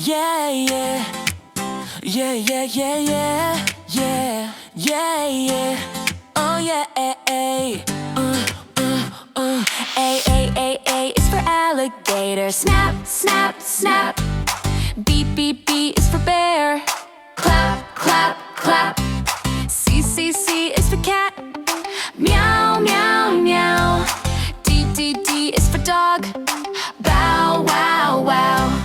Yeah, yeah. Yeah, yeah, yeah, yeah. Yeah, yeah, yeah. Oh, yeah, A, A. A is for alligator. Snap, snap, snap. B, B, B is for bear. Clap, clap, clap. C, C, C is for cat. Meow, meow, meow. D, D, D is for dog. Bow, wow, wow.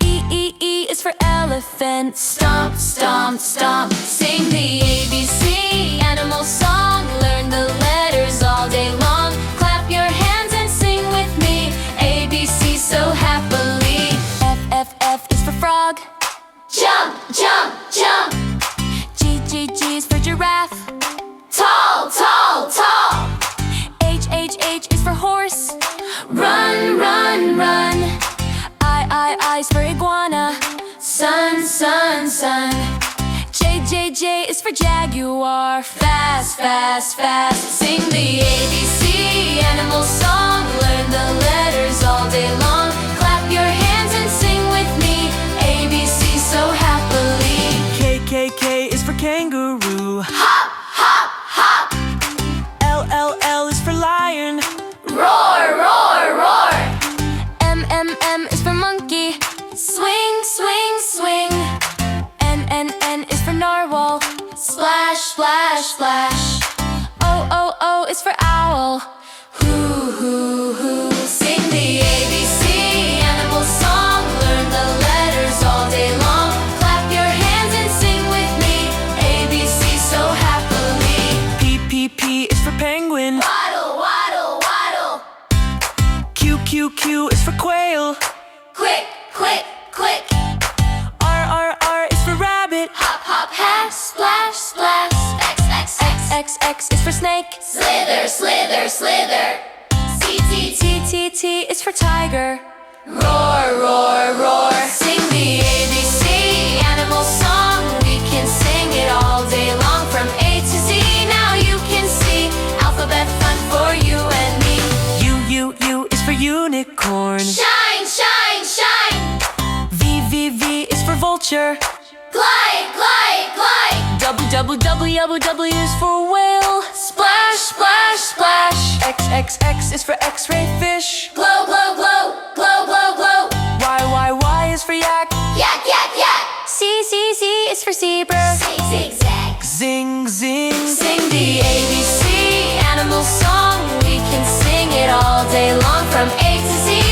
E, E, E is for elephant. Stomp, stomp, stomp. Sing the ABC animal song. Learn the letters all day long. Clap your hands and sing with me. ABC so happily. F, F, F is for frog. Jump, jump, jump. G, G, G is for giraffe. Tall, tall, tall. H, H, H is for horse. Run, run, run. I is for iguana. Sun, sun, sun. J, J, J is for jaguar. Fast, fast, fast. Sing the ABC animal song. Learn the letters all day long. Clap your hands and sing with me. ABC so happily. K, K, K is for kangaroo. Hop, hop, hop. L, L, L is for lion. Roar, roar, roar. M, M, M is for monkey. Swing, swing, swing. N, N, N is for narwhal. Splash, splash, splash. O, O, O is for owl. Hoo, hoo, hoo. Sing the ABC animal song. Learn the letters all day long. Clap your hands and sing with me. ABC so happily. P, P, P is for penguin. Waddle, waddle, waddle. Q, Q, Q is for quail. Quick, quick, quick. R, R, R is for rabbit. Hop, hop, hat. Splash, splash. X, X, X. X, X is for snake. Slither, slither, slither. C, T, T, T, T is for tiger. Roar, roar, roar. Sing the ABC animal song. We can sing it all day long. From A to Z, now you can see. Alphabet fun for you and me. U, U, U is for unicorn. Shine, shine, shine. V, V, V is for vulture. Glide, glide, glide. W, W, W, W, W is for whale. Splash, splash, splash. X, X, X is for x-ray fish. Glow, glow, glow. Glow, glow, glow. Y, Y, Y is for yak. Yak, yak, yak. C, C, C is for zebra. Zig, zig, zag. Zing, zing. Sing the ABC animal song. We can sing it all day long. From A to Z,